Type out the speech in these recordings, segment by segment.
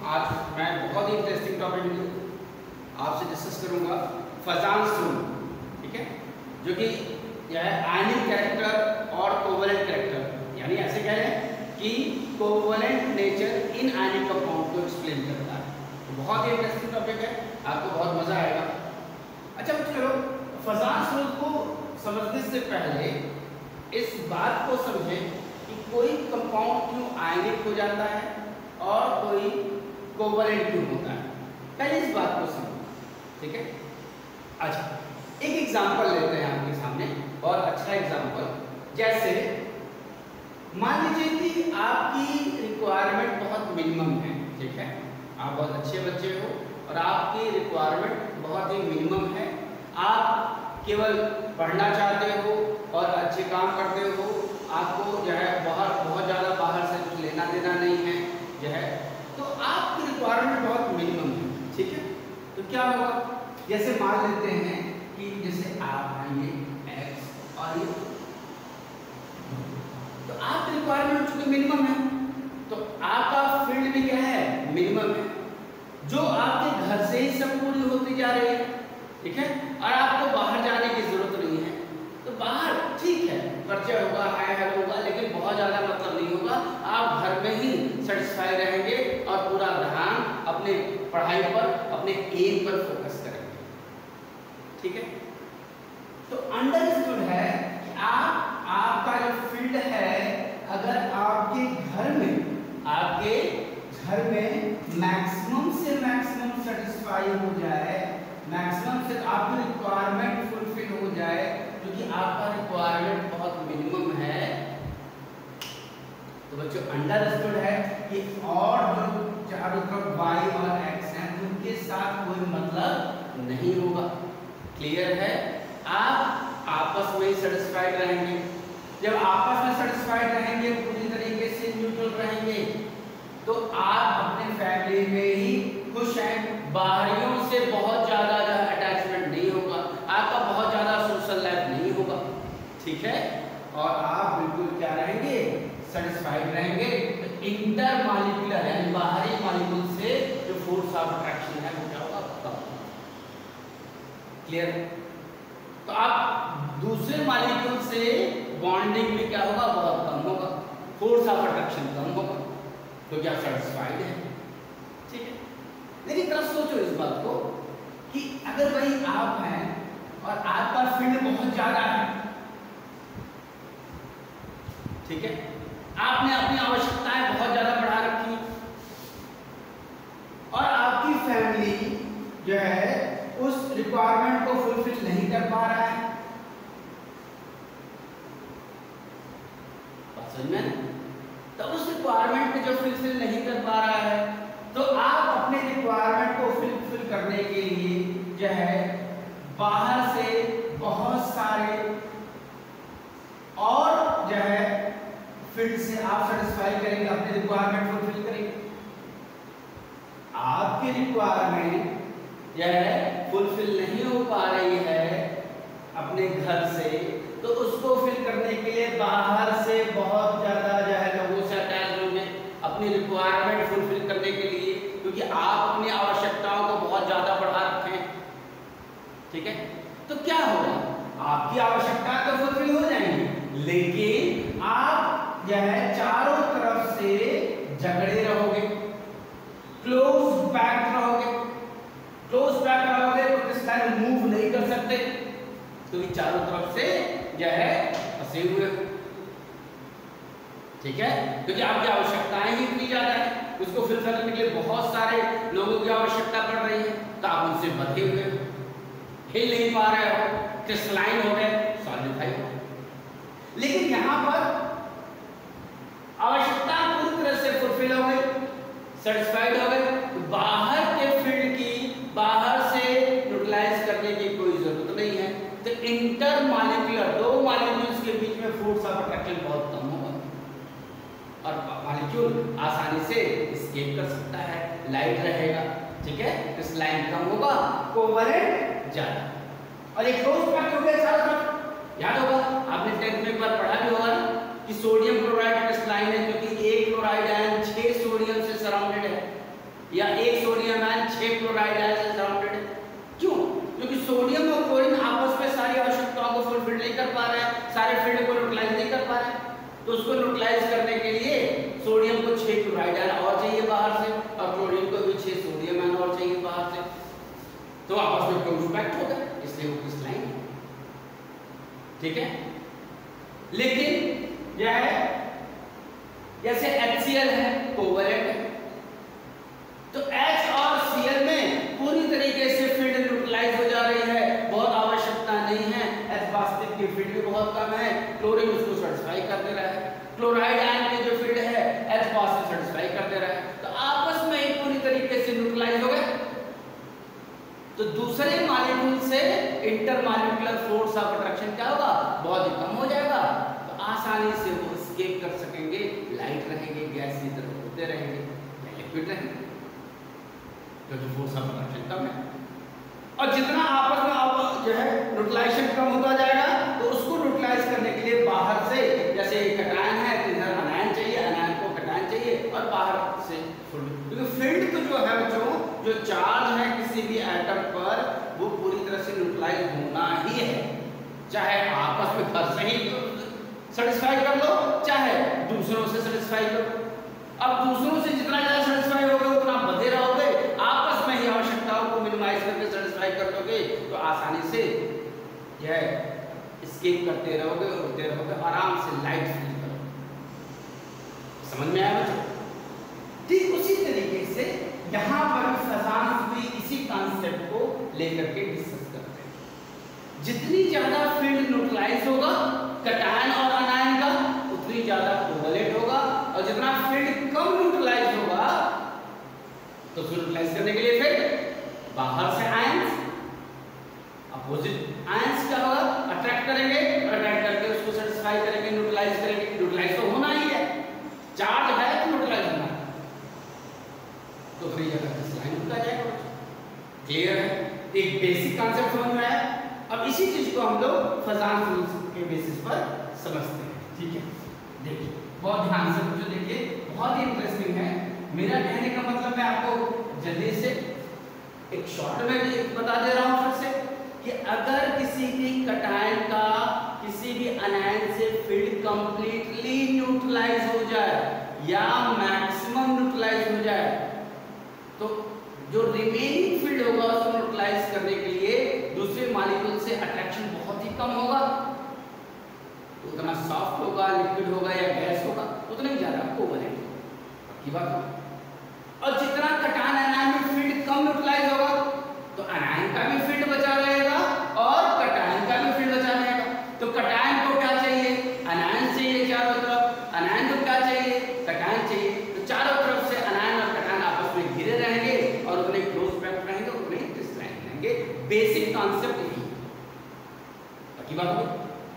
आज मैं बहुत ही इंटरेस्टिंग टॉपिक आपसे डिस्कस करूंगा फजान स्ट्रूम, ठीक है, जो कि यह है आयनिक कैरेक्टर और कोवलेंट कैरेक्टर, यानी ऐसे कह लें कि covalent nature in ionic compound को एक्सप्लेन करता है। तो बहुत ही इंटरेस्टिंग टॉपिक है, आपको बहुत मजा आएगा। अच्छा चलो, फजान स्ट्रूम को समझने से पहले इस बात को समझें कि कोई कंपाउंड क्यों आयनिक हो जाता है और कोई कोवलेंट क्यों होता है। पहले इस बात को समझो, ठीक है। अच्छा, एक एग्जांपल लेते हैं आपके सामने, और अच्छा एग्जांपल, जैसे मान लीजिए कि आपकी रिक्वायरमेंट बहुत मिनिमम है, ठीक है, आप बहुत अच्छे बच्चे हो और आपकी रिक्वायरमेंट बहुत ही मिनिमम है, आप केवल पढ़ना चाहते हो और अच्छे काम करते हो, आपको जो है बहुत ज़्यादा बाहर से कुछ लेना देना नहीं है, जो है, तो आपकी रिक्वायरमेंट बहुत मिनिमम है, ठीक है। तो क्या होगा, जैसे मान लेते हैं कि जैसे आप हैं ये x और ये, तो आपकी रिक्वायरमेंट चूंकि मिनिमम है तो आपका फील्ड भी क्या है, मिनिमम है, जो आपके घर से ही सब पूरी होती जा रही है, ठीक है, और आपको बाहर जाने की जरूरत नहीं है। तो बाहर ठीक है, खर्चा होगा, हाय हेलो होगा, लेकिन बहुत ज़्यादा मतलब नहीं होगा, आप घर में ही सेटिस्फाई रहेंगे और पूरा ध्यान अपने पढ़ाई पर, अपने एम पर फोकस करेंगे, ठीक है। तो अंडरस्टूड है कि आपका जो फील्ड है, अगर आपके घर में मैक्सिमम से मैक्सिमम सेटिस्फाई हो जाए, मैक्सिमम से आपकी रिक्वायरमेंट फुलफिल हो जाए, क्योंकि आपका रिक्वायरमेंट बहुत मिनिमम है, तो बच्चों अंडरस्टूड है कि और जो चारों तरफ y और x हैं उनके साथ कोई मतलब नहीं होगा। क्लियर है, आप आपस में ही सेटिस्फाइड रहेंगे। जब आपस में सेटिस्फाइड रहेंगे, पूरी तरीके से न्यूट्रल रहेंगे, तो आप अपने फैमिली में ही खुश हैं, बाहरियों से बहुत ज़्यादा अटैचमेंट नहीं होगा, आपका बहुत ज़्यादा सोशल लाइफ नहीं होगा, ठीक है, और आप बिल्कुल क्या रहेंगे, सेटिस्फाइड रहेंगे। तो इंटर मॉलिक्यूलर यानी बाहरी मॉलिक्यूल से जो फोर्स ऑफ अट्रैक्शन है वो क्या होगा, कम। क्लियर। तो आप दूसरे मॉलिक्यूल से बॉन्डिंग भी क्या होगा, बहुत कम होगा, फोर्स ऑफ अट्रैक्शन कम होगा, तो क्या सेटिस्फाइड है, ठीक है। लेकिन तरफ सोचो इस बात को कि अगर भाई आप हैं और आपका फील्ड बहुत ज्यादा है, ठीक है, आपने अपनी आवश्यकताएं बहुत ज्यादा बढ़ा रखी और आपकी फैमिली जो है उस रिक्वायरमेंट को फुलफिल नहीं कर पा रहा है, बात समझ में, तो उस रिक्वायरमेंट को जो फुलफिल नहीं कर पा रहा है, तो आप अपने रिक्वायरमेंट को फुलफिल करने के लिए जो है बाहर से बहुत सारे और जो है फील्ड से आप सेटिस्फाई करेंगे, अपने रिक्वायरमेंट फुलफिल करेंगे। आपकी रिक्वायरमेंट जो है फुलफिल नहीं हो पा रही है अपने घर से, तो उसको फिल करने के लिए बाहर से बहुत ज्यादा जो है लोगों से अटैच होंगे अपनी रिक्वायरमेंट फुलफिल करने के लिए, क्योंकि आप अपनी आवश्यकताओं को बहुत ज्यादा बढ़ा रखे हैं, ठीक है। तो क्या होगा, आपकी आवश्यकता तो फुलफिल हो जाएंगी, लेकिन आप जो है चारों तरफ से झगड़े रहोगे, क्लोज पैक रहोगे तो किस टाइम मूव नहीं कर सकते, क्योंकि चारों तरफ से जो है फंसे हुए, ठीक है, क्योंकि आपकी आवश्यकताएं ही इतनी ज्यादा है, उसको फिलफिल करने के लिए बहुत सारे लोगों की आवश्यकता पड़ रही है, तो आप उनसे बंधे हुए हो, हिल नहीं पा रहे हो, क्रिस्टलाइन हो गए, सॉलिडिफाई हो गए। लेकिन यहाँ पर आवश्यकता पूरी तरह से फुलफिल हो गई, सेटिस्फाइड हो गए, तो बाहर के फील्ड की बाहर से यूटिलाइज करने की कोई जरूरत नहीं है। तो इंटर मॉलिक्यूलर, दो मॉलिक्यूल्स के बीच में फोर्स ऑफ अट्रैक्शन बहुत कम होगा और मॉलिक्यूल आसानी से एस्केप कर सकता है, लाइट रहेगा, ठीक है, क्रिस्टलाइन कम होगा, कोवलेंट ज्यादा। और एक क्लोज पैक हो गया चारों तरफ, याद होगा आपने 10th में एक बार पढ़ा भी होगा ना कि सोडियम क्लोराइड क्रिस्टलाइन है, क्योंकि एक क्लोराइड आयन 6 सोडियम से सराउंडेड है, या एक सोडियम आयन 6 क्लोराइड आयन से सराउंडेड है। क्यों? क्योंकि सोडियम और क्लोरीन आपस में सारी आवश्यकताओं को फुलफिल नहीं कर पा रहे हैं, सारे फील्ड को न्यूट्रलाइज नहीं कर पा रहे हैं। तो उसको न्यूट्रलाइज करने के लिए सोडियम को 6 क्लोराइड आयन और चाहिए बाहर से, और क्लोरीन को भी 6 सोडियम आयन और चाहिए बाहर से। तो आपस में कॉन्टैक्ट होगा, इसलिए वो क्रिस्टलाइन है। ठीक है। लेकिन यह है जैसे HCl है कोवैलेंट है, तो H और Cl में पूरी तरीके से फील्ड न्यूट्रलाइज हो जा रही है, बहुत आवश्यकता नहीं है। H वास्तविक की फील्ड भी बहुत कम है, क्लोरीन उसको सेटिस्फाई कर दे रहा है। क्लोराइड आयन की जो फील्ड है H पॉजिटिव सेटिस्फाई कर दे रहा है, तो आपस में ही पूरी तरीके से न्यूट्रलाइज हो गए। तो दूसरे मॉलिक्यूल से इंटरमॉलिक्यूलर फोर्स ऑफ अट्रैक्शन क्या होगा? बहुत ही कम हो जाएगा, तो आसानी से वो एस्केप कर सकेंगे, लाइट रहेंगे, गैस की तरह होते रहेंगे या लिक्विड रहेंगे, क्योंकि फोर्स ऑफ अट्रैक्शन कम है। और जितना आपस में आप जो है न्यूट्रलाइजेशन कम होता जाएगा, तो उसको न्यूट्रलाइज करने के लिए बाहर से, जैसे कटायन है तो इधर अनायन चाहिए, अनायन को कटायन चाहिए, और बाहर से क्योंकि फील्ड तो जो है बच्चों, जो चार्ज है किसी भी एटम पर, वो पूरी तरह से न्यूट्रलाइज होना ही है, चाहे आपस में घर से ही सेटिस्फाई कर लो, चाहे दूसरों से सेटिस्फाई करो। अब दूसरों से जितना ज्यादा सेटिस्फाई होगे उतना बधे रहोगे, आपस में ही आवश्यकताओं को मिनिमाइज करके सेटिस्फाई कर दोगे, तो आसानी से यह एस्केप करते रहोगे, उड़ते रहोगे, आराम से लाइट फील करोगे। समझ में आया बच्चों? ठीक उसी तरीके से यहाँ पर फजान भी इसी कॉन्सेप्ट को लेकर के डिस्कस करते हैं। जितनी ज्यादा फील्ड न्यूट्रलाइज होगा कटायन और अनायन का, उतनी ज्यादा कोवैलेंट होगा, और जितना फील्ड कम न्यूट्रलाइज होगा, तो उसको न्यूट्रलाइज करने के लिए फिर बाहर से आयंस, अपोजिट आयंस क्या होगा? अट्रैक्ट करेंगे, और अट्रैक्ट करके उसको सेटिस्फाई करेंगे, न्यूट्रलाइज करेंगे। न्यूट्रलाइज तो होना ही है, चार्ज है तो न्यूट्रलाइज होना है, तो फिर जगह क्रिस्टलाइन होता जाएगा। क्लियर है? एक बेसिक कॉन्सेप्ट समझ में आया। अब इसी चीज को हम लोग फजान रूल्स के बेसिस पर समझते हैं। ठीक है, देखिए बहुत ध्यान से मुझे देखिए, बहुत ही इंटरेस्टिंग है। मेरा कहने का मतलब मैं आपको जल्दी से एक शॉर्ट में भी बता दे रहा हूं फिर से, कि अगर किसी भी कटायन का किसी भी अनायन से फील्ड कंप्लीटली न्यूट्रलाइज हो जाए या मैक्सिमम न्यूट्रलाइज हो जाए, तो जो रिमेनिंग फील्ड होगा उसको न्यूट्रलाइज करने के लिए दूसरे मॉलिक्यूल से अट्रैक्शन बहुत ही कम होगा, उतना सॉफ्ट होगा, लिक्विड होगा या गैस होगा, उतना ही ज्यादा कोवैलेंट होगा की बात है। और जितना कटायन अनायन में फील्ड कम न्यूट्रलाइज होगा, तो अनायन का भी फील्ड बचा रहेगा और कटायन का भी फील्ड बचा रहेगा। तो कटायन को क्या चाहिए? अनायन चाहिए चारों तरफ, अनायन को क्या चाहिए? कटायन चाहिए। तो चारों तरफ से अनायन और कटायन आपस में घिरे रहेंगे और उतने क्लोज पैक्ड रहेंगे, उतने क्रिस्टलाइन रहेंगे। बेसिक कॉन्सेप्ट यही है। बात हो?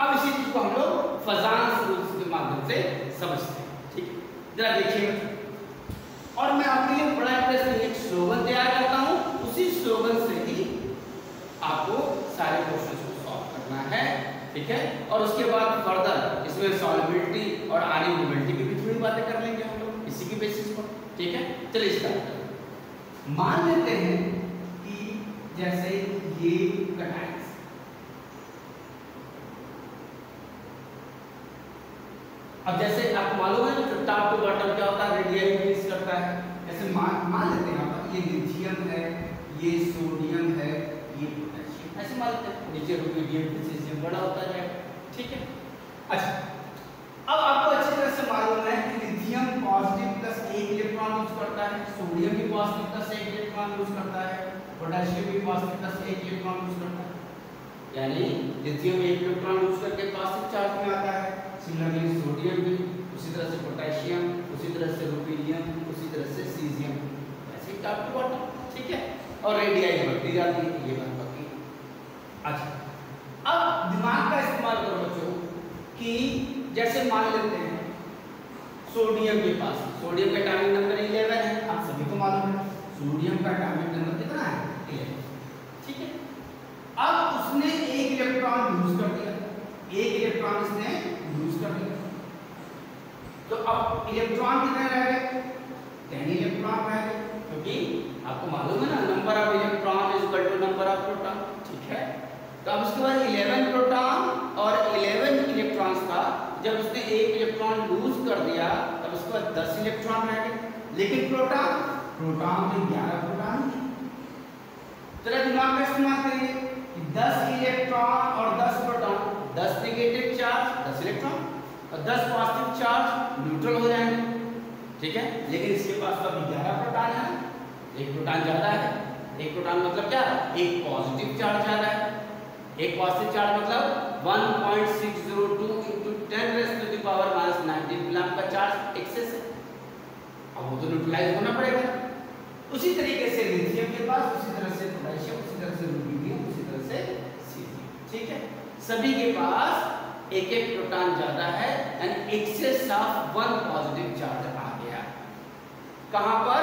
अब इसी चीज को हम लोग फजान रूल्स के माध्यम से समझते हैं। ठीक है, जरा देखिए, और मैं आपके लिए बड़ा इंटरेस्टिंग एक स्लोगन तैयार करता हूं, उसी स्लोगन से ही आपको सारे क्वेश्चंस को सॉल्व करना है। ठीक है, और उसके बाद फर्दर इसमें सॉल्युबिलिटी और आनी मोबिलिटी की भी थोड़ी बातें कर लेंगे हम लोग इसी की बेसिस पर। ठीक है, चलिए स्टार्ट करते हैं। मान लेते हैं कि जैसे ये कटायन, अब जैसे आप मालूम है कि टॉप टू बॉटम क्या होता है, रेडियली इंक्रीज करता है। ऐसे मान लेते हैं यहाँ पर ये लिथियम है, ये सोडियम है, ये पोटेशियम, ऐसे मान लेते हैं। नीचे रुबिडियम प्रीसियम बड़ा होता जाएगा। ठीक है, अच्छा अब आपको अच्छी तरह से मालूम है कि lithium positive plus 1 electron use करता है, सोडियम भी पॉजिटिव प्लस 1 इलेक्ट्रॉन यूज करता है, पोटेशियम भी पॉजिटिव प्लस 1 इलेक्ट्रॉन यूज करता है। यानी लिथियम 1 इलेक्ट्रॉन यूज करके पॉजिटिव चार्ज में आता है, सिमिलरली सोडियम भी, उसी तरह से पोटेशियम, उसी तरह से रुबिडियम, उसी तरह से सीजियम, ऐसे टॉप टू बॉटम। ठीक है, और रेडियली बढ़ती जाती है, ये बात बाकी। अच्छा अब दिमाग का इस्तेमाल करो बच्चों, कि जैसे मान लेते हैं सोडियम के पास, सोडियम का एटॉमिक नंबर 11 है, आप सभी को मालूम है सोडियम का एटॉमिक नंबर कितना है? 11। ठीक है, अब उसने 1 इलेक्ट्रॉन यूज कर दिया, 1 इलेक्ट्रॉन इसने यूज कर दिया, तो अब इलेक्ट्रॉन कितने रह गए? 10 इलेक्ट्रॉन रह गए, क्योंकि आपको मालूम है ना, number of electron is equal to number of proton, ठीक है। तो अब उसके बाद 11 प्रोटॉन और 11 इलेक्ट्रॉन्स था, जब उसने एक इलेक्ट्रॉन लूज कर दिया तब उसके बाद 10 इलेक्ट्रॉन रह गए। लेकिन प्रोटॉन में 11 प्रोटॉन थे। चलो दिमाग का इस्तेमाल करिए कि 10 इलेक्ट्रॉन और 10 प्रोटॉन, 10 नेगेटिव चार्ज 10 इलेक्ट्रॉन और 10 पॉजिटिव चार्ज न्यूट्रल हो जाएंगे, ठीक है। लेकिन इसके पास तो अभी 11 प्रोटॉन है, एक प्रोटॉन ज्यादा है। एक प्रोटॉन मतलब क्या, एक पॉजिटिव चार्ज ज्यादा है। एक पॉजिटिव चार्ज मतलब 1.602 into 10⁻⁻19 कूलम का चार्ज एक्सेस है। अब वो तो न्यूट्रलाइज होना पड़ेगा। उसी तरीके से लिथियम के पास, उसी तरह से पोटेशियम, उसी तरह से रूबिडियम, उसी तरह से सीजियम, ठीक है। सभी के पास एक एक प्रोटॉन ज्यादा है and excess of 1 positive charge आ गया। कहां पर,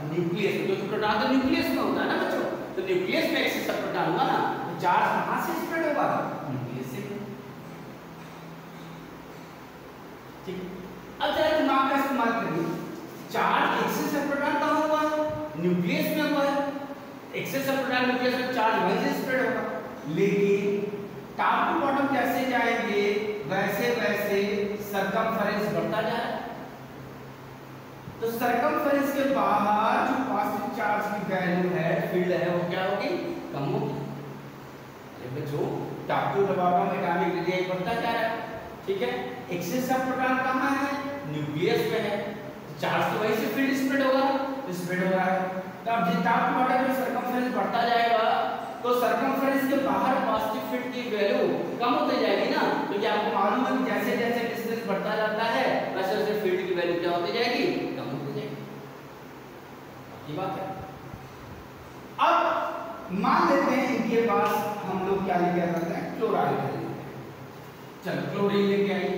न्यूक्लियस में, क्योंकि प्रोटॉन तो न्यूक्लियस में होता है ना बच्चों, तो न्यूक्लियस में एक्सेस ऑफ प्रोटॉन हुआ ना, तो चार्ज कहां से स्प्रेड होगा, न्यूक्लियस से, ठीक है। अब जरा दिमाग का इस्तेमाल करिए, चार्ज एक्सेस ऑफ प्रोटॉन कहां हुआ है, न्यूक्लियस में हुआ है। एक्सेस ऑफ प्रोटॉन न्यूक्लियस में, चार्ज वहीं से स्प्रेड होगा। लेकिन टॉप टू बॉटम जैसे जाएंगे वैसे वैसे सरकमफेरेंस बढ़ता जा रहा है। तो सरकमफेरेंस के बाहर जो पॉजिटिव चार्ज की वैल्यू है, फील्ड है, वो क्या होगी, कम होगी। अरे बच्चों, top to bottom atomic radius बढ़ता जा रहा है, ठीक है। एक्सेस ऑफ प्रोटॉन कहां है, न्यूक्लियस में है, तो चार्ज तो वहीं से फील्ड स्प्रेड होगा, स्प्रेड हो रहा है। तो अब जिस टॉप टू बॉटम में सरकमफेरेंस बढ़ता जाएगा तो सरकमफेरेंस के बाहर पॉजिटिव फील्ड की वैल्यू कम होती जाएगी ना, क्योंकि आपको मालूम है कि जैसे जैसे डिस्टेंस बढ़ता जाता है वैसे वैसे फील्ड की वैल्यू क्या होती जाएगी, कम होती जाएगी। ये बात है। अब मान लेते हैं इनके पास हम लोग क्या लेके आते हैं, क्लोराइड लेते हैं। चलो क्लोरीन लेके आइए,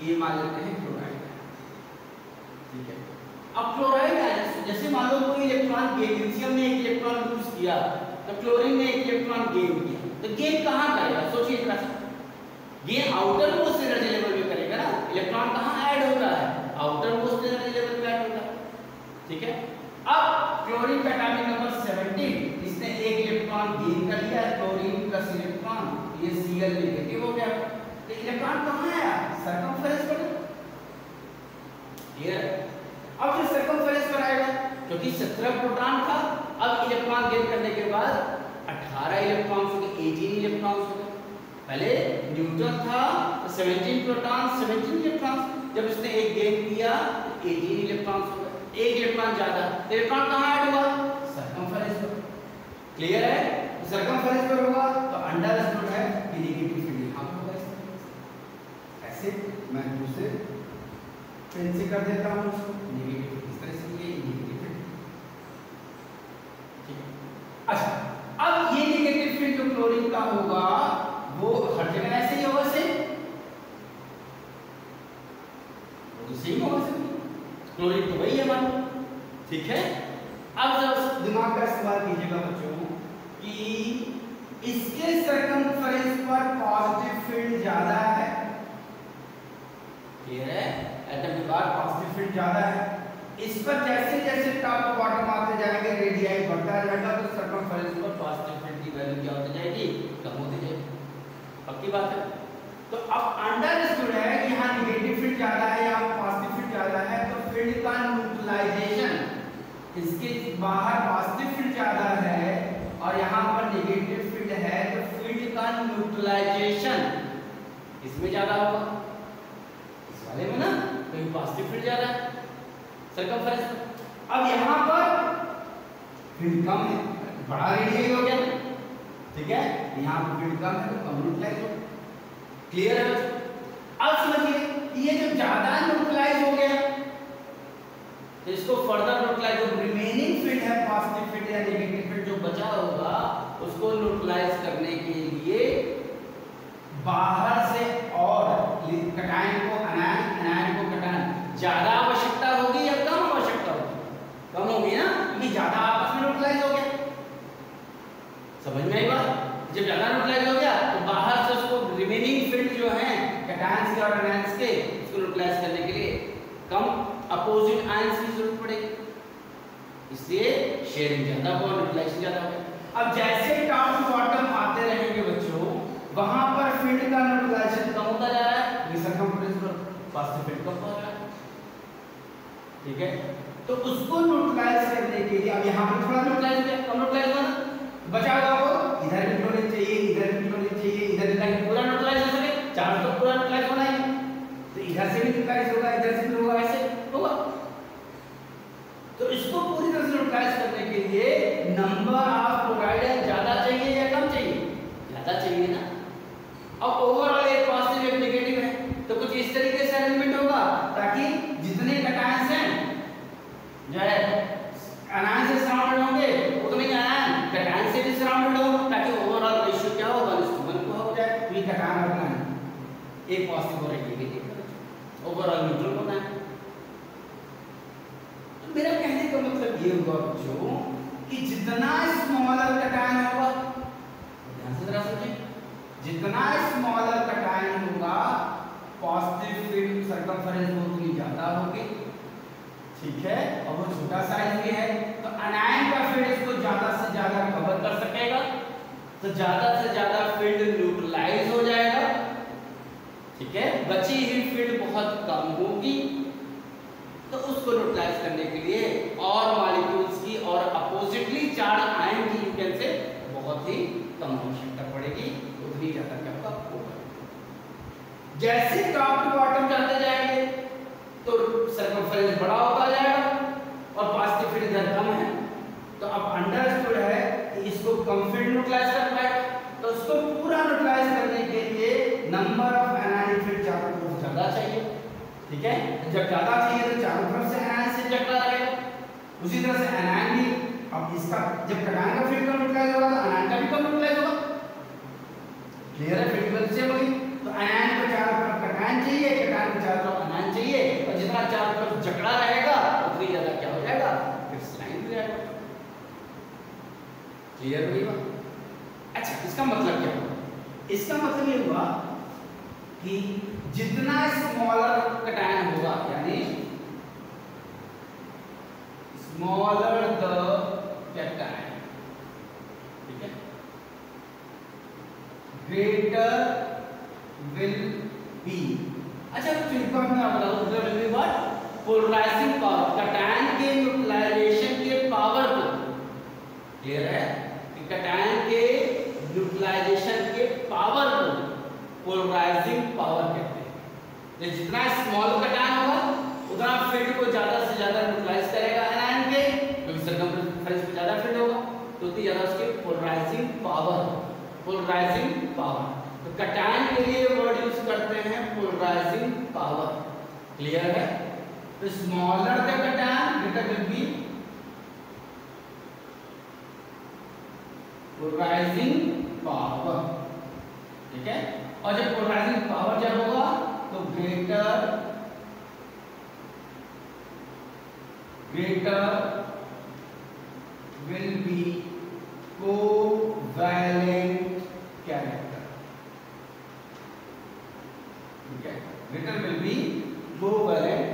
ये मान लेते हैं क्लोराइड, ठीक है। अब क्लोराइड जैसे मान लो कोई इलेक्ट्रॉन गेन, लिथियम ने एक इलेक्ट्रॉन लूज किया तो क्लोरीन ने एक इलेक्ट्रॉन गेन किया, तो गेन कहां करेगा, सोचिए जरा सा। Gain outer most energy level पे करेगा ना, इलेक्ट्रॉन कहां ऐड होता है, आउटर मोस्ट एनर्जी लेवल पे ऐड होता है, ठीक है। अब क्लोरीन का एटॉमिक नंबर 17, इसने एक इलेक्ट्रॉन गेन कर लिया, क्लोरीन प्लस इलेक्ट्रॉन, ये Cl नेगेटिव हो गया। तो इलेक्ट्रॉन कहां आया, सरकमफेरेंस पर, क्लियर। अब जो सरकमफेरेंस पर आएगा, क्योंकि 17 प्रोटॉन था, अब इलेक्ट्रॉन गेन करने के बाद 18 इलेक्ट्रॉन्स हो गए, 18 इलेक्ट्रॉन्स हो गए। पहले न्यूट्रल था तो 17 प्रोटॉन 17 इलेक्ट्रॉन्स, जब इसने एक गेन किया तो 18 इलेक्ट्रॉन्स हो गए, एक इलेक्ट्रॉन ज्यादा। तो इलेक्ट्रॉन कहां ऐड हुआ, सरकमफेरेंस पर, क्लियर है। तो सरकमफेरेंस पर होगा तो अंडरस्टूड है कि नेगेटिव फील्ड यहां पर होगा। ऐसे मैं दूसरे पेन से कर देता हूं उसको, नेगेटिव इस तरह से, ये नेगेटिव फील्ड, ठीक है। अच्छा, अब ये नेगेटिव फील्ड जो क्लोरीन का होगा वो हर जगह ऐसे ही होगा, सेम होगा, क्लोरीन तो वही है मान, ठीक है। अब जब दिमाग का इस्तेमाल कीजिएगा बच्चों कि इसके सरकमफेरेंस पर पॉजिटिव फील्ड ज्यादा है, क्लियर है, एटम के बाद पॉजिटिव फील्ड ज्यादा है। इस पर जैसे जैसे टॉप टू बॉटम आते जाएंगे, रेडियाई बढ़ता जाएगा, तो सरकमफेरेंस पर पॉजिटिव फील्ड की वैल्यू क्या होती जाएगी, कम होती जाएगी, पक्की बात है। तो अब अंडरस्टूड है कि यहाँ नेगेटिव फील्ड ज्यादा है, यहाँ पॉजिटिव फील्ड ज्यादा है, तो फील्ड का न्यूट्रलाइजेशन, इसके बाहर पॉजिटिव फील्ड ज्यादा है और यहाँ पर नेगेटिव फील्ड है, तो फील्ड का न्यूट्रलाइजेशन इसमें ज्यादा होगा, इस वाले में ना, तो पॉजिटिव फील्ड ज्यादा है सरकमफेरेंस पर। अब यहाँ पर फील्ड कम है, बड़ा रेडियस हो गया, ठीक है, यहाँ पर फील्ड कम है तो कम न्यूट्रलाइज हो, क्लियर है। अब समझिए ये जो ज्यादा न्यूट्रलाइज हो गया तो इसको फर्दर न्यूट्रलाइज, जो रिमेनिंग फील्ड है पॉजिटिव फील्ड या नेगेटिव फील्ड जो बचा होगा उसको न्यूट्रलाइज करने के लिए बाहर से और कटायन को अनायन को कटायन ज्यादा आवश्यकता होगी या कम आवश्यकता होगी, कम होगी ना, क्योंकि ज्यादा आपस में न्यूट्रलाइज हो गया, समझ में आई बात। जब ज्यादा न्यूट्रलाइज हो गया तो बाहर से उसको रिमेनिंग फील्ड जो है कैटायंस के और एनायंस के, उसको न्यूट्रलाइज करने के लिए कम अपोजिट आयंस की जरूरत पड़ेगी, इसलिए शेयरिंग ज्यादा हुआ, न्यूट्रलाइजेशन ज्यादा हो गया। अब जैसे टॉप टू बॉटम आते रहेंगे बच्चों, वहां पर फील्ड का न्यूट्रलाइजेशन कम होता जा रहा है, ये सरकमफ्रेंस पर पॉजिटिव फील्ड कम हो रहा है, ठीक है। तो उसको न्यूट्रलाइज करने के लिए अब यहाँ पर थोड़ा न्यूट्रलाइज है, कम न्यूट्रलाइज होना, बचा हुआ वो इधर भी होने चाहिए, इधर भी होने चाहिए, इधर ताकि पूरा न्यूट्रलाइज हो सके, चार्ज तो पूरा न्यूट्रलाइज होना ही, तो इधर से भी न्यूट्रलाइज होगा, इधर से भी होगा, ऐसे होगा। तो इसको पूरी तरह से न्यूट्रलाइज करने के लिए नंबर ऑफ क्लोराइड ज्यादा चाहिए या कम चाहिए? ज्यादा चाहिए ना। अब ओवरऑल एक पॉजिटिव एक नेगेटिव है, तो कुछ इस तरीके से अरेंजमेंट होगा ताकि जितने कैटायंस हैं जो है एनायन से सराउंडेड होंगे, उतने ही एनायन कैटायन से भी सराउंडेड हो, ताकि ओवरऑल रेशियो क्या हो, 1:1 को हो जाए। तो ये कैटायन अपना है, एक पॉजिटिव और एक नेगेटिव, ओवरऑल न्यूट्रल होना है। तो मेरा कहने का मतलब ये हुआ बच्चों कि जितना स्मॉलर कैटायन होगा, ध्यान से जरा समझिए, जितना स्मॉलर कैटायन होगा पॉजिटिव फील्ड सरकमफेरेंस उतनी ज्यादा होगी, ठीक है। और वो छोटा साइज में है तो एनायन का फील्ड इसको ज्यादा से ज्यादा कवर कर सकेगा, तो ज्यादा से ज्यादा फील्ड न्यूट्रलाइज हो जाएगा, ठीक है। बची हुई फील्ड बहुत कम होगी, तो उसको न्यूट्रलाइज करने के लिए और मॉलिक्यूल्स की और अपोजिटली चार्ज आयन की यूनियन से बहुत ही कम आवश्यकता पड़ेगी, उतनी ज्यादा क्या होगा। जैसे टॉप टू बॉटम जाते जाएंगे तो सरकमफेरेंस बड़ा होता जाएगा और पॉजिटिव फील्ड इधर कम है, तो अब अंडरस्टूड है कि इसको कम फील्ड न्यूट्रलाइज कर पाएगा, तो उसको पूरा न्यूट्रलाइज करने के लिए नंबर ऑफ एनायन फील्ड चारों तरफ ज्यादा चाहिए, ठीक है। जब ज्यादा चाहिए तो चारों तरफ से एनायन से जकड़ा रहेगा, उसी तरह से एनायन भी, अब इसका जब कैटायन का फील्ड कम न्यूट्रलाइज होगा तो एनायन का भी कम न्यूट्रलाइज होगा, क्लियर है। फील्ड बैलेंस सेम होगी, तो एनायन को चारों तरफ कैटायन चाहिए, कैटायन को चारों तरफ एनायन चाहिए, और जितना चारों तरफ जकड़ा रहेगा उतनी ज्यादा क्या हो जाएगा, क्रिस्टलाइन हो जाएगा, क्लियर हुई बात। अच्छा, इसका मतलब क्या हुआ? इसका मतलब ये हुआ कि जितना स्मॉलर कैटायन होगा, यानी स्मॉलर द कैटायन, ठीक है, ग्रेटर विल बी, अच्छा तो एक बात मैं आपको बताऊं, greater will be what, polarising power, cation के न्यूट्रलाइजेशन के पावर को, क्लियर है कि कैटायन के न्यूट्रलाइजेशन के पावर को पोलराइजिंग पावर कहते हैं। तो जितना स्मॉल कैटायन होगा उतना फील्ड को ज्यादा से ज्यादा न्यूट्रलाइज करेगा एनायन के, क्योंकि सरकमफेरेंस पे ज्यादा फील्ड होगा, तो उतनी ज्यादा उसकी पोलराइजिंग पावर, पोलराइजिंग पावर। तो कैटायन के लिए वर्ड यूज करते हैं पोलराइजिंग पावर, क्लियर है। तो smaller the cation greater will be polarising power, ठीक है। और जब पोलराइजिंग पावर जब होगा तो greater will be covalent character, ठीक है, ग्रेटर विल बी कोवैलेंट।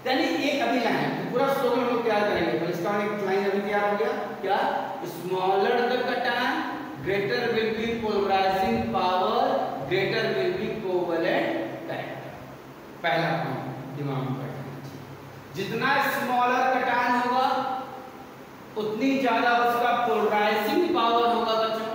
यानी एक अभी लाइन है, पूरा स्लोगन हम लोग तैयार करेंगे, तो इसका एक लाइन अभी तैयार हो गया, क्या, smaller the cation greater will be polarising power, greater will be covalent character. पहला पॉइंट दिमाग में बैठना चाहिए, जितना स्मॉलर कैटायन होगा उतनी ज्यादा उसका पोलराइजिंग पावर होगा बच्चों,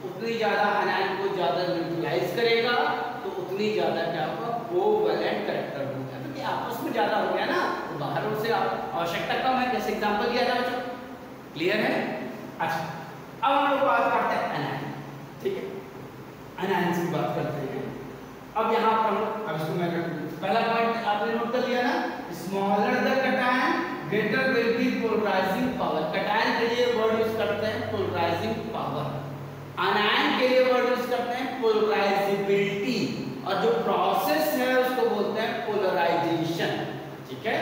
उतनी ज्यादा एनायन को ज्यादा न्यूट्रलाइज करेगा, तो उतनी ज्यादा क्या होगा, कोवैलेंट कैरेक्टर होगा, क्योंकि आपस में ज्यादा हो गया ना, तो बाहर से आवश्यकता कम है, जैसे एग्जांपल दिया था बच्चों, क्लियर है। अच्छा, अब हम लोग बात करते हैं एनायन, ठीक है, एनायन की बात करते हैं। अब यहाँ पर अब इसको मैं पहला पॉइंट आपने नोट कर लिया ना, smaller the cation greater will be polarising power. Cation के लिए वर्ड यूज करते हैं पोलराइजिंग पावर, आनायन के लिए वर्ड यूज करते हैं पोलराइजिबिलिटी, और जो प्रोसेस है उसको बोलते हैं पोलराइजेशन, ठीक है।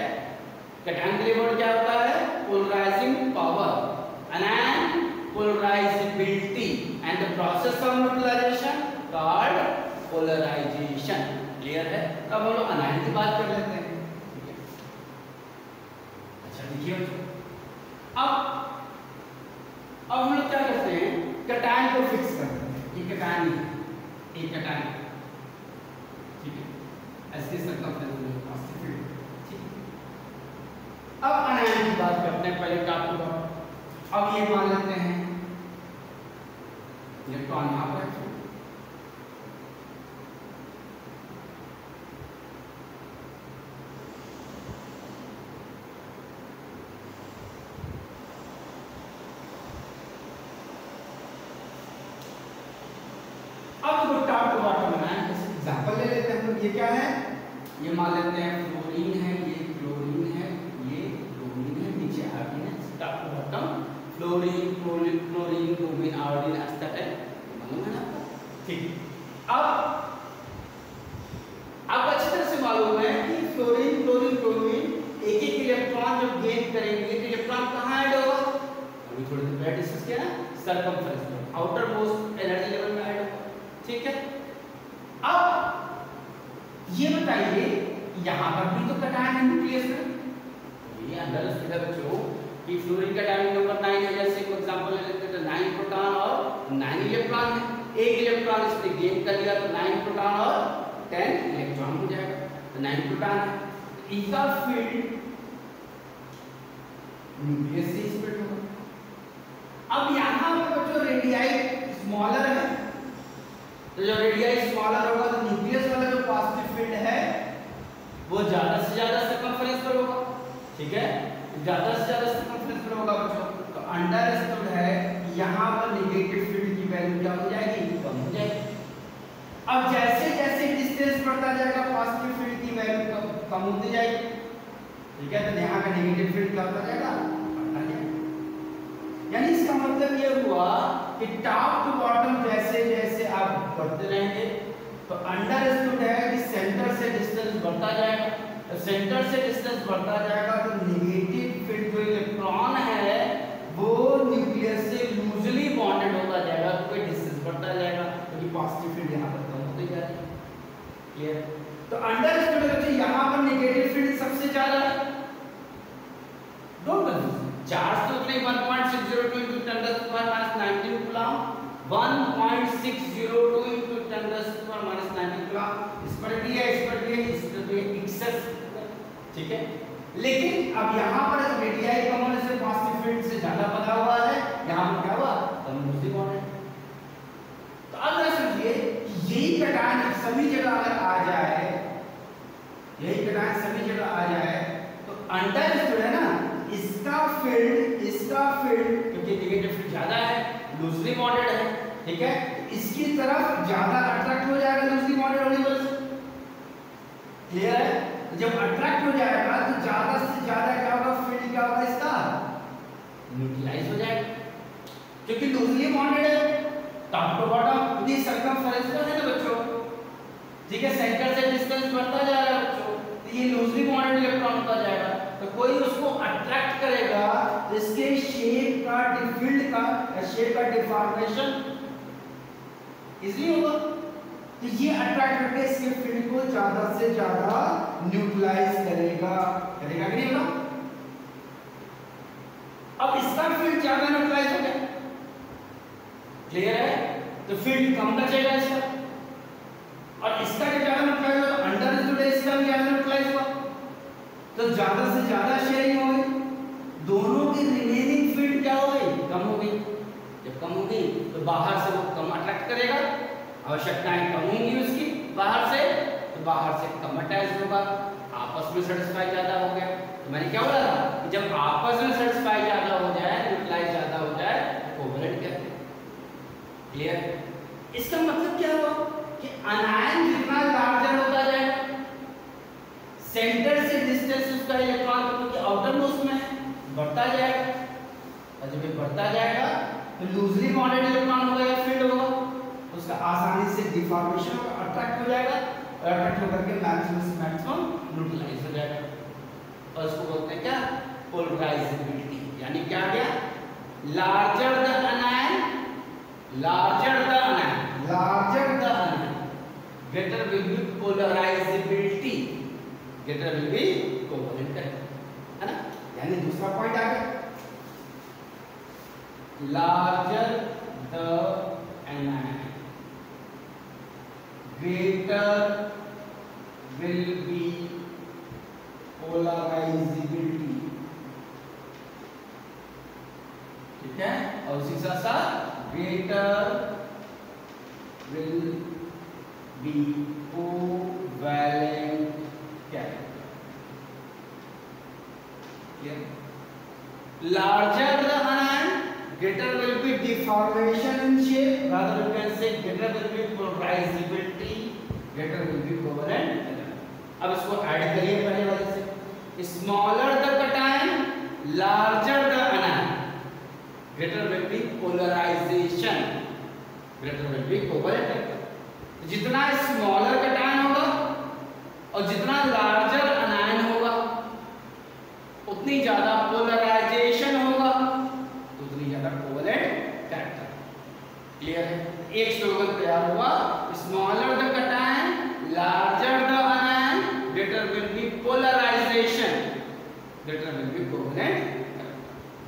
कैटायन के लिए वर्ड क्या होता है, polarising power, anion polarisability, and the process of neutralisation called polarisation, clear है। अब हम लोग आनायन की बात कर लेते हैं, ठीक है। अच्छा देखिए अब हम लोग क्या करते हैं, कटायन को फिक्स करते हैं। ये कटायन है, एक कटायन, ठीक है, ऐसे सर्कमफ्रेंस में पॉजिटिव फील्ड, ठीक है। अब अनायन की बात करते हैं, पहले टॉप टू बॉटम। अब ये मान लेते हैं इलेक्ट्रॉन यहाँ पर, एग्जांपल ले लेते हैं। ये क्या है, ये मान लेते हैं फ्लोरीन है, ये क्लोरीन है, ये ब्रोमीन है, नीचे आयोडीन है, top to bottom fluorine chlorine bromine iodine astatine है, मालूम है ना आपको, ठीक। अब अच्छी तरह से मालूम है कि फ्लोरीन क्लोरीन ब्रोमीन एक एक इलेक्ट्रॉन जब गेन करेंगे तो इलेक्ट्रॉन कहाँ ऐड होगा, अभी थोड़ी देर पहले डिस्कस किया ना, सर्कमफ्रेंस में, आउटर मोस्ट एनर्जी लेवल में ऐड होगा, ठीक है। अब ये बताइए यहाँ पर भी तो कटायन है न्यूक्लियस में, ये अंडरस्टूड है बच्चों कि फ्लोरीन का डायमंड नंबर 9 है, जैसे एक एग्जांपल ले लेते हैं तो 9 प्रोटॉन और 9 इलेक्ट्रॉन है, एक इलेक्ट्रॉन इसने गेन कर लिया तो 9 प्रोटॉन और 10 इलेक्ट्रॉन हो जाएगा, तो 9 प्रोटॉन है, इनका फील्ड न्यूक्लियस से स्प्लिट होगा। अब यहाँ पर बच्चों रेडियाई स्मॉलर है, तो जो रेडियाई स्मॉलर होगा तो न्यूक्लियस वाला जो पॉजिटिव फील्ड है वो ज्यादा से ज्यादा सर्कमफ्रेंस पर होगा, ठीक है, ज्यादा से ज्यादा सर्कमफ्रेंस पर होगा बच्चों। तो अंडरस्टूड है यहाँ पर नेगेटिव फील्ड की वैल्यू क्या हो जाएगी, कम हो जाएगी। अब जैसे जैसे डिस्टेंस बढ़ता जाएगा पॉजिटिव फील्ड की वैल्यू कम होती जाएगी, ठीक है, तो यहाँ का नेगेटिव फील्ड क्या होता जाएगा, बढ़ता जाएगा। यानी इसका मतलब ये हुआ कि टॉप टू बॉटम जैसे जैसे आप बढ़ते रहेंगे तो अंडरस्टूड है कि सेंटर से डिस्टेंस बढ़ता जाएगा, तो सेंटर से डिस्टेंस बढ़ता जाएगा तो नेगेटिव फील्ड जो इलेक्ट्रॉन है वो न्यूक्लियस से लूजली बॉन्डेड होता जाएगा, तो कोई डिस्टेंस बढ़ता जाएगा, क्योंकि पॉजिटिव फील्ड यहाँ पर कम होते जा रही है, क्लियर। तो अंडरस्टूड है कि यहाँ पर नेगेटिव फील्ड सबसे ज्यादा है, डोंट कंफ्यूज, चार्ज तो उतने 1.602 into 10 to the power minus 19 coulomb, 1.602 into 10 to the power minus 19 coulomb, इस पर भी है, इस पर भी है, इस पर भी है, एक्सेस, ठीक है। लेकिन अब यहाँ पर रेडियाई कम होने से पॉजिटिव फील्ड से ज्यादा बना हुआ है, यहाँ पर क्या हुआ, कम लूजली बॉन्डेड। तो अब ना समझिए यही कटायन सभी जगह अगर आ जाए, यही कटायन सभी जगह आ जाए तो अंडरस्टूड है ना, इसका फील्ड क्योंकि नेगेटिव फील्ड ज्यादा है, लूजली बॉन्डेड है, ठीक है, इसकी तरफ ज्यादा अट्रैक्ट हो जाएगा लूजली बॉन्डेड होने की वजह से, क्लियर है। जब अट्रैक्ट हो जाएगा तो ज्यादा से ज्यादा क्या होगा, फील्ड क्या होगा इसका, न्यूट्रलाइज हो जाएगा, क्योंकि लूजली बॉन्डेड है टॉप टू बॉटम, ये सर्कमफ्रेंस पर है ना बच्चों, ठीक है, सेंटर से डिस्टेंस बढ़ता जा रहा है बच्चों, तो ये लूजली बॉन्डेड इलेक्ट्रॉन होता जाएगा, तो कोई उसको अट्रैक्ट करेगा तो इसके शेप का फील्ड का शेप का डिफॉर्मेशन इजीली होगा, तो ये अट्रैक्ट करके इसके फील्ड को ज्यादा से ज्यादा न्यूट्रलाइज करेगा कि नहीं होगा। अब इसका फील्ड ज्यादा न्यूट्रलाइज हो गया, क्लियर है, तो फील्ड कम बचेगा इसका, और इसका जो ज्यादा न्यूट्रलाइज होगा अंडरस्टूड है इसका भी ज्यादा न्यूट्रलाइज हुआ, तो ज्यादा से ज्यादा शेयरिंग हो गई, दोनों की रिमेनिंग फील्ड क्या हो गई, कम हो गई। जब कम हो गई तो बाहर से वो कम अट्रैक्ट करेगा, आवश्यकताएं कम होंगी उसकी बाहर से, तो बाहर से कम अटैच होगा, आपस में सेटिस्फाई ज्यादा हो गया। तो मैंने क्या बोला था कि जब आपस में सेटिस्फाई ज्यादा हो जाए, न्यूट्रलाइज ज्यादा हो जाए, कोवलेंट कहते हैं, क्लियर। इसका मतलब क्या हुआ कि अनायन जितना लार्जर होता जाएगा, सेंटर से डिस्टेंस उसका इलेक्ट्रॉन क्योंकि आउटर मोस्ट में बढ़ता जाएगा, और जब ये बढ़ता जाएगा तो लूजली बॉन्डेड इलेक्ट्रॉन होगा या फील्ड होगा, उसका आसानी से डिफॉर्मेशन होगा, अट्रैक्ट हो जाएगा, और अट्रैक्ट होकर के मैक्सिमम न्यूट्रलाइज हो जाएगा, और इसको बोलते हैं क्या, पोलराइजेबिलिटी। यानी क्या गया, larger the अनायन greater will be polarizability, greater will be covalent है ना। यानी दूसरा पॉइंट आ गया, larger the anion, greater will be polarizability। ठीक है, और उसी के साथ greater will be covalent character। Clear? Larger the anion, greater will be deformation in shape, rather you can say greater will be polarizability, greater will be covalent। अब इसको add करिए पहले वाले से, smaller the cation, larger the anion, greater will be polarisation, greater will be covalent. जितना smaller cation होगा और जितना लार्जर anion होगा उतनी ज्यादा पोलराइजेशन होगा, उतनी ज्यादा कोवैलेंट कैरेक्टर। क्लियर है? एक स्लोगन तैयार हुआ, smaller the cation, larger the anion, greater will be polarization, greater will be covalent।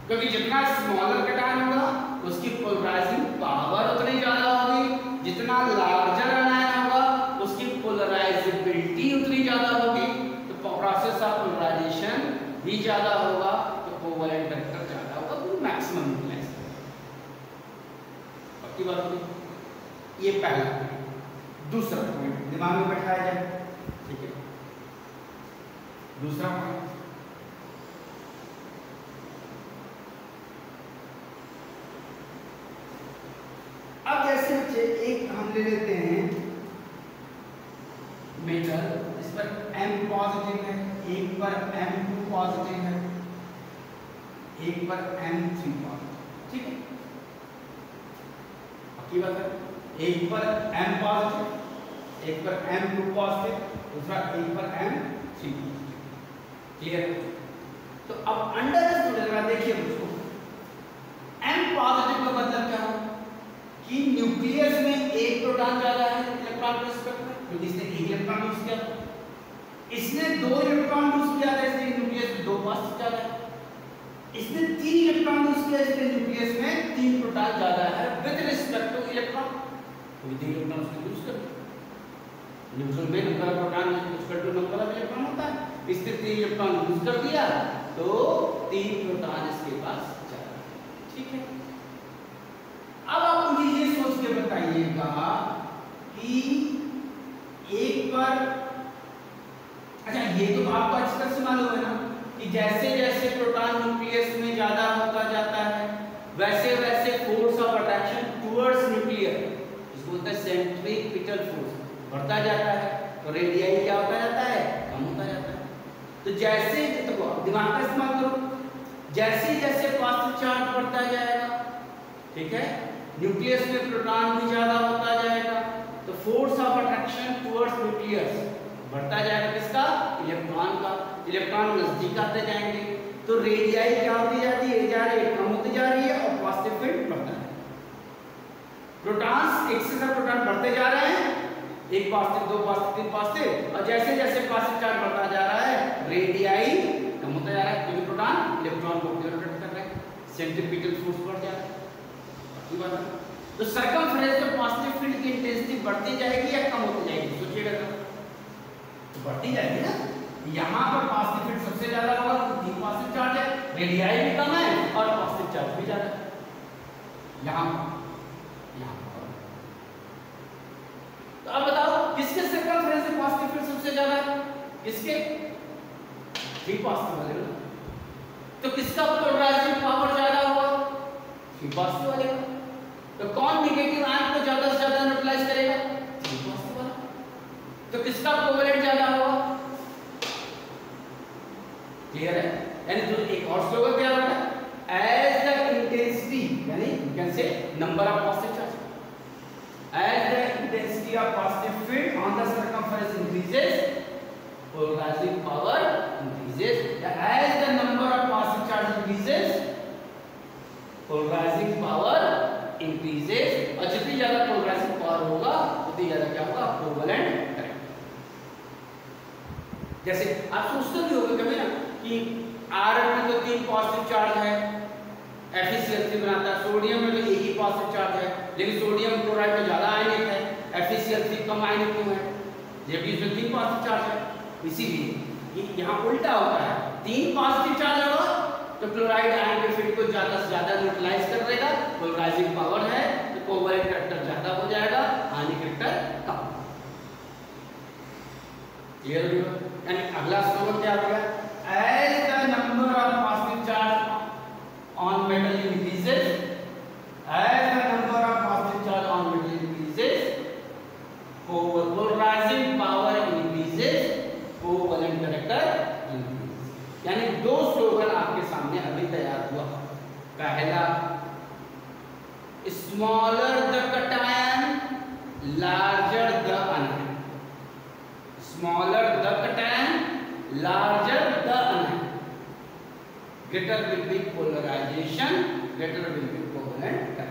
क्योंकि जितना स्मॉलर cation होगा उसकी पोलराइजिंग पावर उतनी ज्यादा होगी, जितना लार्जर anion होगा उसकी पोलराइजेबिलिटी उतनी ज्यादा होगी, तो प्रोसेस ऑफ पोलराइजेशन भी ज्यादा होगा, तो कोवैलेंट कैरेक्टर ज्यादा होगा, तो मैक्सिमम यूटिलाइज करेगा। पक्की बात होगी। ये पहला पॉइंट। दूसरा पॉइंट दिमाग में बैठाया जाए, ठीक है? दूसरा पॉइंट, अब जैसे बच्चे एक हम ले लेते हैं मेटल, इस पर M पॉजिटिव है, एक पर M2 पॉजिटिव है, एक पर M3 पॉजिटिव, ठीक है? पक्की बात है? एक पर M पॉजिटिव, एक पर M2 पॉजिटिव, दूसरा एक पर M3 पॉजिटिव। क्लियर? तो अब अंडर स्टूडेंट देखिए मुझको, M पॉजिटिव का मतलब क्या है कि न्यूक्लियस में एक प्रोटॉन ज्यादा है इलेक्ट्रॉन के रिस्पेक्ट में, क्योंकि इसने एक इलेक्ट्रॉन यूज किया, इसने दो इलेक्ट्रॉन यूज किया था, इसलिए न्यूक्लियस में दो पॉजिटिव ज्यादा है, इसने तीन इलेक्ट्रॉन यूज किया, इसलिए न्यूक्लियस में तीन प्रोटॉन ज्यादा है विद रिस्पेक्ट टू इलेक्ट्रॉन। तीन इलेक्ट्रॉन उसको यूज कर, न्यूट्रल में number of proton equal to number of electron होता है, इसने तीन इलेक्ट्रॉन यूज कर दिया तो तीन प्रोटॉन इसके पास ज्यादा है। ठीक है, अब आप मुझे ये सोच के बताइएगा कि एक पर, अच्छा ये तो आपको अच्छी तरह से मालूम है ना कि जैसे जैसे प्रोटॉन न्यूक्लियस में ज्यादा होता जाता है वैसे वैसे force of attraction towards nuclear, इसको बोलते हैं सेंट्रीपिटल फोर्स, बढ़ता जाता है, तो रेडियाई क्या होता जाता है, कम होता जाता है। तो जैसे देखो दिमाग का इस्तेमाल करो, जैसे जैसे पॉजिटिव चार्ज बढ़ता जाएगा, ठीक है, न्यूक्लियस में प्रोटॉन भी ज्यादा होता जाएगा, तो force of attraction towards nucleus बढ़ता जाएगा, किसका, इलेक्ट्रॉन का, इलेक्ट्रॉन नजदीक आते जाएंगे, तो रेडियाई क्या होती जाती है, जा रही है, कम होती जा रही है, और पॉजिटिव फील्ड बढ़ता है। प्रोटॉन्स एक से ज्यादा प्रोटॉन बढ़ते जा रहे हैं, एक पॉजिटिव, दो पॉजिटिव, तीन पॉजिटिव, और जैसे जैसे पॉजिटिव चार्ज बढ़ता जा रहा है रेडियाई कम होता जा रहा है, क्योंकि प्रोटॉन इलेक्ट्रॉन को रोटेट कर रहे हैं, सेंट्रीपिटल फोर्स बढ़ जा रहा है। ठीक बात है, तो सर्कमफ्रेंस में पॉजिटिव फील्ड की इंटेंसिटी बढ़ती जाएगी या कम होती जाएगी, सोचिएगा तो बढ़ती जाएगी ना। यहाँ पर पॉजिटिव फील्ड सबसे ज्यादा होगा, तीन पॉजिटिव चार्ज है, रेडियाई भी कम है और पॉजिटिव चार्ज भी ज्यादा है। यहाँ तो अब बताओ किसके सर्कमफ्रेंस में पॉजिटिव फील्ड सबसे ज्यादा है, किसके, थ्री पॉजिटिव वाले ना, तो किसका पोलराइजिंग पावर ज्यादा होगा, थ्री पॉजिटिव वाले का। तो कौन नेगेटिव आयन को ज्यादा से ज्यादा न्यूट्रलाइज करेगा, थ्री पॉजिटिव वाला। तो किसका कोवैलेंट ज्यादा होगा, क्लियर है? यानी जो एक और स्लोगन क्या होता है, एज द इंटेंसिटी, यानी you can say number of positive charge, as the intensity of positive field on the circumference increases, polarizing power increases. As the number of positive charge increases, polarizing power increases. और जितनी ज्यादा polarizing power होगा उतनी ज्यादा क्या होगा, covalent current. जैसे आप सोचते भी होंगे कभी ना कि आयरन में तो तीन पॉजिटिव चार्ज है, FeCl3 बनाता है। सोडियम में तो एक ही पॉजिटिव चार्ज है, लेकिन सोडियम क्लोराइड में ज्यादा आयनिक है, FeCl3 कम आयनिक क्यों है? जबकि इसमें 3 पॉजिटिव चार्ज है। इसीलिए यहाँ उल्टा होता है, 3 पॉजिटिव चार्ज होगा तो क्लोराइड आयन के फील्ड को ज्यादा से ज्यादा न्यूट्रलाइज कर देगा, पोलराइजिंग पावर है तो कोवैलेंट कैरेक्टर ज्यादा हो जाएगा, आयनिक कैरेक्टर कम। क्लियर हो गया? यानी अगला स्लोगन क्या हो गया? As the number of positive charge on metal increases, as the number of positive charge on metal increases, polarizing power increases, covalent character increases। यानी दो स्लोगन आपके सामने अभी तैयार हुआ। पहला, smaller the cation larger the ion, smaller the cation larger the anion, greater will be polarization, greater will be covalent character।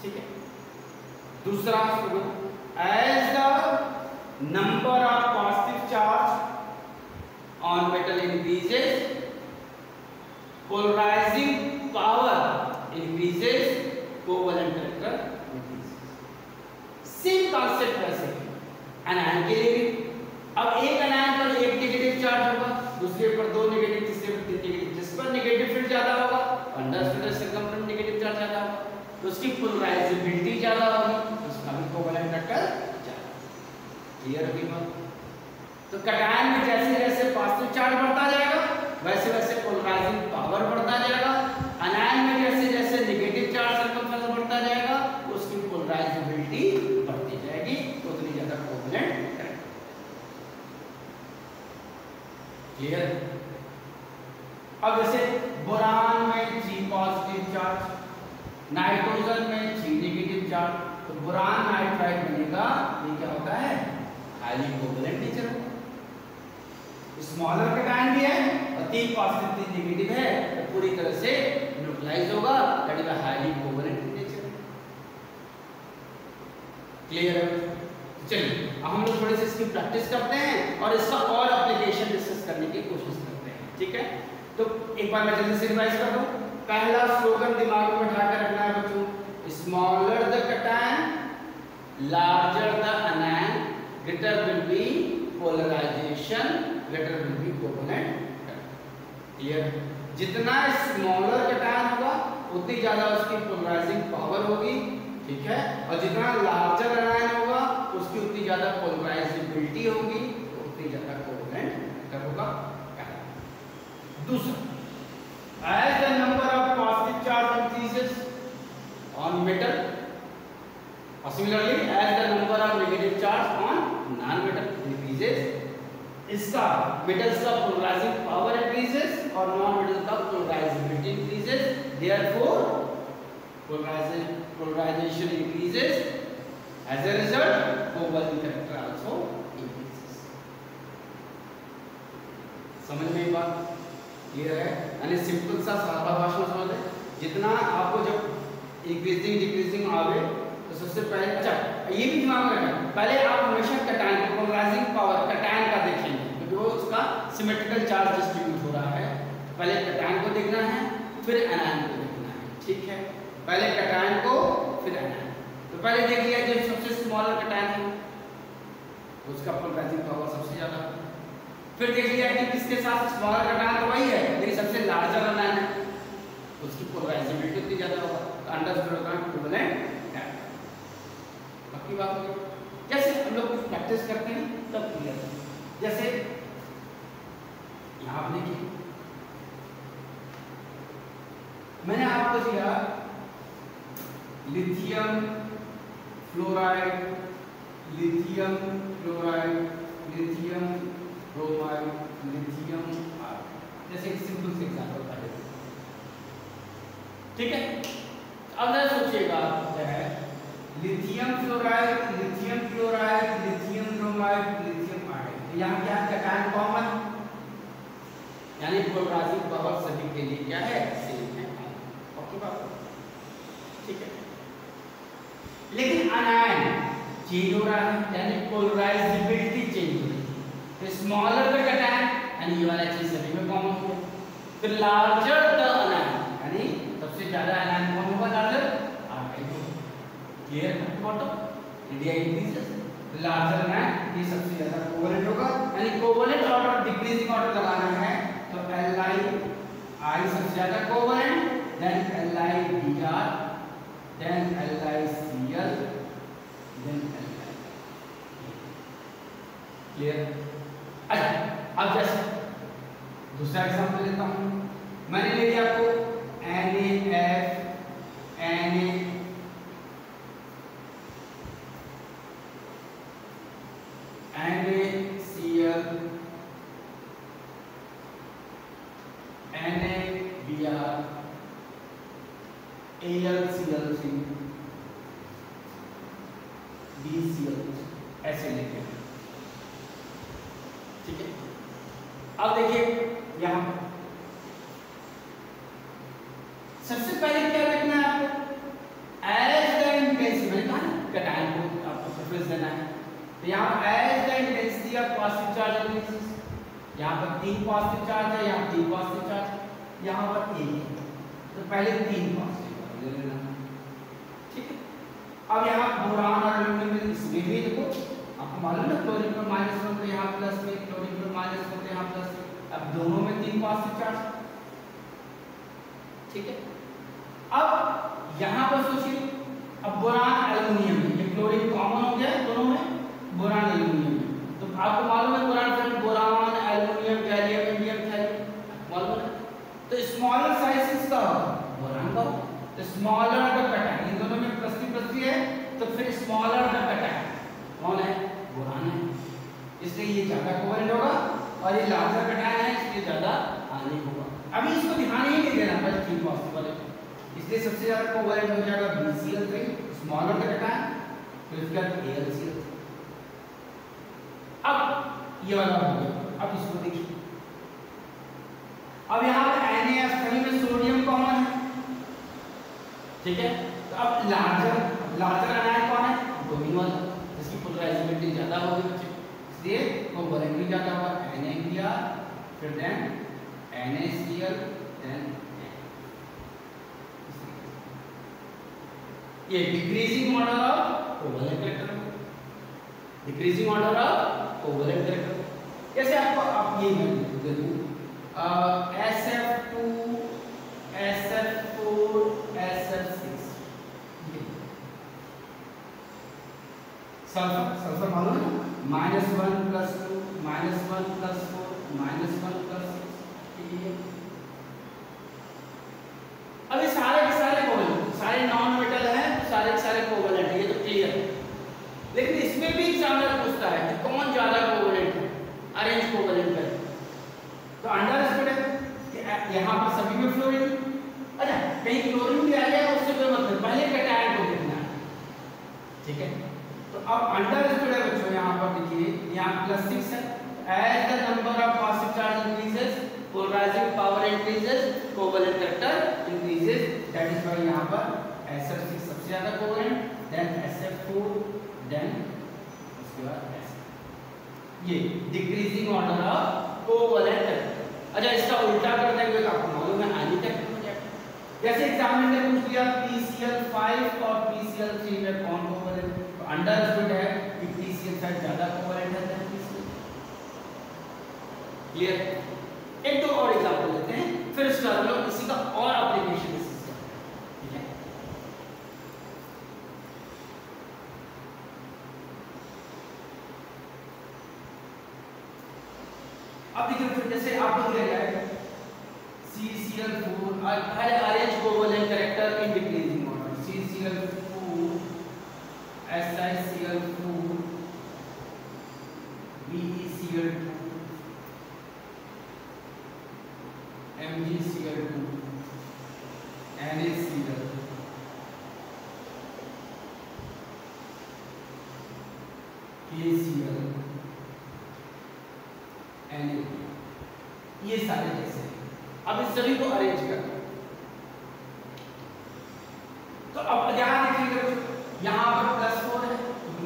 ठीक है। दूसरा slogan, as the number of positive charge on metal increases, polarizing power increases, covalent character increases। Same concept वैसे anion के लिए भी। अब एक anion पर एक नेगेटिव चार्ज होगा, दूसरे पर 2 नेगेटिव, तीसरे पर 3 नेगेटिव, जिस पर नेगेटिव फील्ड ज्यादा होगा, अंडर सर्कमफ्रेंस नेगेटिव चार्ज ज्यादा होगा, तो उसकी पोलराइजेबिलिटी ज्यादा होगी, उसका भी कोवैलेंट कैरेक्टर ज्यादा। क्लियर होगी बात? तो कटायन में जैसे जैसे पॉजिटिव चार्ज बढ़ता जाएगा, वैसे वैसे पोलराइजिंग पावर बढ़ता जाएगा। एनायन में जैसे जैसे नेगेटिव चार्ज सर्कमफ्रेंस बढ़ता जाएगा, उसकी पोलराइजेबिलिटी बढ़ती जाएगी, तो उतनी ज्यादा कोवैलेंट। क्लियर? अब जैसे बोरान में 3 पॉजिटिव चार्ज, नाइट्रोजन में 3 नेगेटिव चार्ज, तो बोरान नाइट्राइड बनेगा, ये क्या होता है? हाईली कोवैलेंट नेचर है। स्मॉलर कटायन भी है और 3 पॉजिटिव 3 नेगेटिव है, तो पूरी तरह से न्यूट्रलाइज होगा, that is highly covalent nature. Clear है? चलिए अब हम लोग थोड़ी सी इसकी प्रैक्टिस करते हैं और इसका और एप्लीकेशन डिस्कस करने की कोशिश करते हैं। ठीक है, तो एक बार मैं जल्दी से रिवाइज कर दूं। पहला स्लोगन दिमाग में बैठा कर रखना है बच्चों, smaller the cation larger the anion, greater will be polarisation, greater will be covalent. Clear? जितना स्मॉलर कटायन होगा उतनी ज्यादा उसकी पोलराइजिंग पावर होगी। ठीक है, और जितना लार्जर एनायन होगा उसकी उतनी ज्यादा पोलराइजेबिलिटी होगी, तो उतनी ज्यादा कोवैलेंट कैरेक्टर होगा। दूसरा, as the number of positive charge increases on metal, or similarly as the number of negative charge on non-metal increases, इसका metals का polarizing power increases और non-metal का polarizability increases, therefore polarization increases, as a result covalent character also increases। समझ में बात clear है? यानी simple सा सादा भाषा में समझ लें। जितना आपको जब इंक्रीजिंग डिक्रीजिंग आवे तो सबसे पहले, अच्छा ये भी दिमाग में रखना, पहले आप हमेशा कटायन को पोलराइजिंग पावर कटायन का देखेंगे, क्योंकि वो उसका सिमेट्रिकल चार्ज डिस्ट्रीब्यूट हो रहा है। पहले कटायन को देखना है, फिर एनायन को देखना है। ठीक है, पहले कटायन को फिर एनायन। तो पहले देख लिया जो सबसे स्मॉलर कटायन है उसका पोलराइजिंग पावर सबसे ज्यादा, फिर देख लिया कि किसके साथ स्मॉलर कटायन तो वही है लेकिन सबसे लार्जर एनायन है, उसकी पोलराइजेबिलिटी उतनी ज्यादा होगा, तो अंडरस्टूड होगा कोवैलेंट कैरेक्टर। बाकी बात होगी जैसे हम लोग कुछ प्रैक्टिस करते हैं तब क्लियर। जैसे यहाँ आपने की, मैंने आपको दिया lithium fluoride, lithium chloride, lithium bromide, lithium iodide, जैसे एक सिंपल से एग्जांपल पहले। ठीक है, अब जरा सोचिएगा क्या है, lithium fluoride, lithium chloride, lithium bromide, lithium iodide, यहाँ क्या कटायन कॉमन, यानी पोलराइजिंग पावर सभी के लिए क्या है? सेम है। ओके बात? ठीक है, लेकिन आयन चेंज हो रहा है, यानी पोलराइजेबिलिटी चेंज हो रही है। तो स्मॉलर द कटायन यानी ये वाला चीज सभी में कॉमन हो, फिर लार्जर द आयन यानी clear bottom India increases larger man ये सबसे ज्यादा कोवलेंट होगा, यानी कोवलेंट ऑर्डर डिक्रीजिंग ऑर्डर लगाना है तो Li I सबसे ज्यादा covalent, then Li Br, then Li Cl, then Li। Clear? अच्छा अब जैसे दूसरा एग्जांपल लेता हूं, मैंने ले लिया आपको NaF NaCl NaBr AlCl3 BCl ऐसे लेंगे, ठीक है। अब देखिए यहां सबसे पहले क्या लिखना है आपको, एज द इंटेंसिटी कटायन को आपको प्रेफरेंस देना है, तो यहाँ as the intensity of positive charge increases, यहाँ पर 3 पॉजिटिव चार्ज है, यहाँ 3 पॉजिटिव चार्ज, यहाँ पर 1 है, तो पहले 3 पॉजिटिव ले लेना, ठीक है। अब यहाँ बोरान और एल्यूमीनियम में इसमें भी देखो आपको मालूम है क्लोरीन पर -1 तो यहाँ प्लस में, क्लोरीन पर -1 तो यहाँ प्लस में, अब दोनों में 3 पॉजिटिव चार्ज, ठीक है। अब यहाँ पर सोचिए, अब बोरान एल्यूमिनियम में ये क्लोरीन कॉमन हो गया दोनों में, बोरान एल्यूमिनियम में, तो आपको मालूम है boron aluminium gallium indium thallium मालूम है, तो स्मॉलर साइज का बोरान का, तो स्मॉलर का कटायन इन दोनों में +3 +3 है, तो फिर स्मॉलर का कटायन कौन है, बोरान है, इसलिए ये ज्यादा कोवलेंट होगा और ये लार्जर कटायन है इसलिए ज्यादा आयनिक होगा। अभी इसको ध्यान ही नहीं देना बस 3 पॉजिटिव वाले, इसलिए सबसे ज्यादा कोवलेंट हो जाएगा BCl3 स्मॉलर का कटायन, फिर उसके बाद AlCl। अब ये वाला हो गया, अब इसको देखिए, अब यहाँ पे NaF3 में सोडियम कॉमन है, ठीक है, तो अब लार्जर आयन कौन है, ब्रोमीन वाला, जिसकी पोलराइजेबिलिटी ज्यादा होगी बच्चे, इसलिए कोवलेंट भी ज्यादा होगा, NaBr, फिर देन NaCl, देन ये decreasing order of covalent character, decreasing order of covalent character. जैसे आपको आप ये मैं दे दूं SF2 SF4 SF6, सल्फर मालूम है -1 + 2 -1 + 4 -1 + 6, ठीक है। अब ये सारे के सारे कोवलेंट, सारे नॉन मेटल हैं, सारे के सारे कोवलेंट है, ये तो क्लियर है, लेकिन इसमें भी एग्जामिनर पूछता है कि कौन ज्यादा कोवलेंट है, अरेंज कोवलेंट है, तो अंडरस्टूड है कि यहाँ पर सभी में फ्लोरीन, अच्छा कहीं क्लोरीन भी आ गया उससे कोई मतलब, पहले कटायन को देखना है, ठीक है। तो अब अंडरस्टूड है बच्चों, यहाँ पर देखिए यहाँ +6 है, as the number of positive charge increases polarising power increases covalent character increases, that is why यहाँ पर SF6 सबसे ज्यादा कोवलेंट, देन SF4, देन उसके बाद SF, ये decreasing order of covalent character. अच्छा इसका उल्टा कर देंगे तो आपको मालूम है आयनिक करेक्टर हो जाएगा, जैसे एग्जामिनर ने पूछ लिया PCl5 और PCl3 में कौन कोवलेंट, तो अंडरस्टूड है कि PCl5 ज्यादा कोवलेंट है देन PCl, क्लियर। एक दो और एग्जांपल लेते हैं, फिर उसके बाद लोग इसी का और एप्लीकेशन डिस्कस करते हैं, ठीक है। अब देखिए जैसे आपको दिया गया है CCl4 पहले arrange covalent character in decreasing order, CCl4 SiCl4 BeCl2 MgCl2 NaCl, KCl, Na, ये सारे जैसे हैं। अब इस सभी को अरेंज करना, तो अब यहाँ देखिएगा यहाँ पर +4 है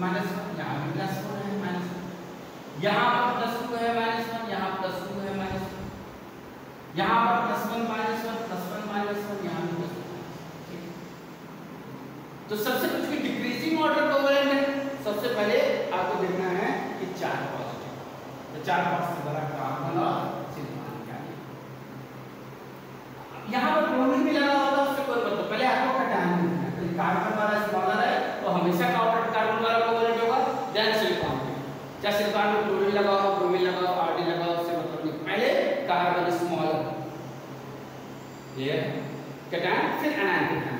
-1, यहाँ भी +4 है -1, यहाँ पर +2 है -1, यहाँ +2 है -1, यहाँ पर +1 -1 +1 -1, यहाँ भी +1, ठीक है। तो सबसे कुछ की डिक्रीज चार पॉजिटिव वाला कार्बन और सिलिकॉन क्या है। यहाँ पर ब्रोमीन भी लगा होता है उससे कोई मतलब, पहले आपको कटायन लिखना है। तो कार्बन वाला स्मॉलर है तो हमेशा कार्बन वाला कोवलेंट होगा, देन सिलिकॉन पे, चाहे सिलिकॉन में क्लोरीन लगा हो, ब्रोमीन लगा हो, आरडी लगा हो, उससे मतलब नहीं, पहले कार्बन स्मॉलर, क्लियर, कटायन फिर एनायन कटायन।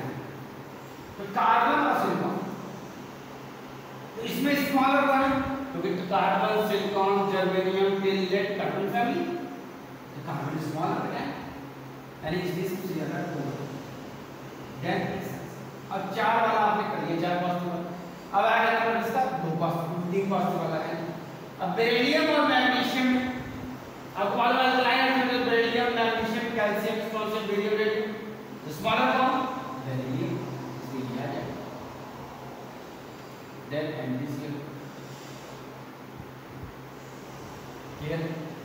तो कार्बन और सिलिकॉन, तो इसमें स्मॉलर कौन है, क्योंकि तो carbon, silicon, germanium, tin, lead, carbon family, तो कार्बन स्मॉलर है, यानी इसमें सबसे ज्यादा कोवलेंट। देन अब चार वाला आपने कर लिया, चार पॉजिटिव, अब आगे नंबर इसका दो पॉजिटिव, तीन पॉजिटिव वाला है। अब बेरिलियम और मैग्नीशियम, आपको मालूम है लाइन में बेरिलियम, मैग्नीशियम, कैल्शियम, कौन से बेरिलियम रेडियम, तो स्मॉलर कौन, बेरिलियम, इसलिए लिया जाए। Then MDCL, clear.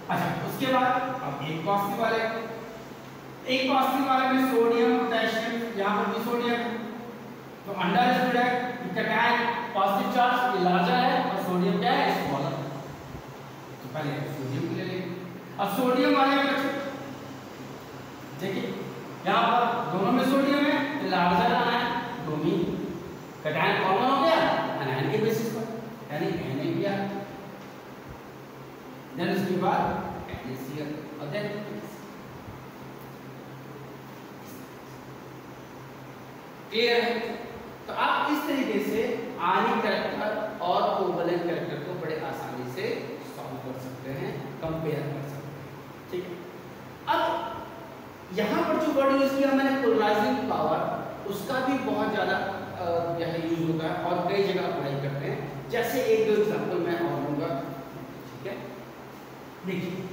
अच्छा उसके बाद अब एक पॉजिटिव वाले, एक पॉजिटिव वाले में सोडियम, पोटेशियम, यहाँ पर भी सोडियम, तो अंडरस्टूड है कि कटायन पॉजिटिव चार्ज ये लार्जर है और सोडियम क्या है, स्मॉलर। तो पहले सोडियम ले लेंगे। अब सोडियम वाले में देखिए यहाँ पर दोनों में सोडियम है तो लार्जर आना है, ब्रोमीन, कटायन कॉमन हो गया एनायन के बेसिस पर, यानी Na भी। देन उसके बाद NaCl और देन क्लियर है। तो आप इस तरीके से आयनिक कैरेक्टर और कोवलेंट कैरेक्टर को बड़े आसानी से सॉल्व कर सकते हैं, कंपेयर कर सकते हैं, ठीक है। अब यहाँ पर जो वर्ड यूज किया मैंने पोलराइजिंग पावर, उसका भी बहुत ज़्यादा यूज होता है और कई जगह अप्लाई करते हैं। जैसे एक दो एग्जाम्पल मैं और लूँगा, ठीक है। देखिए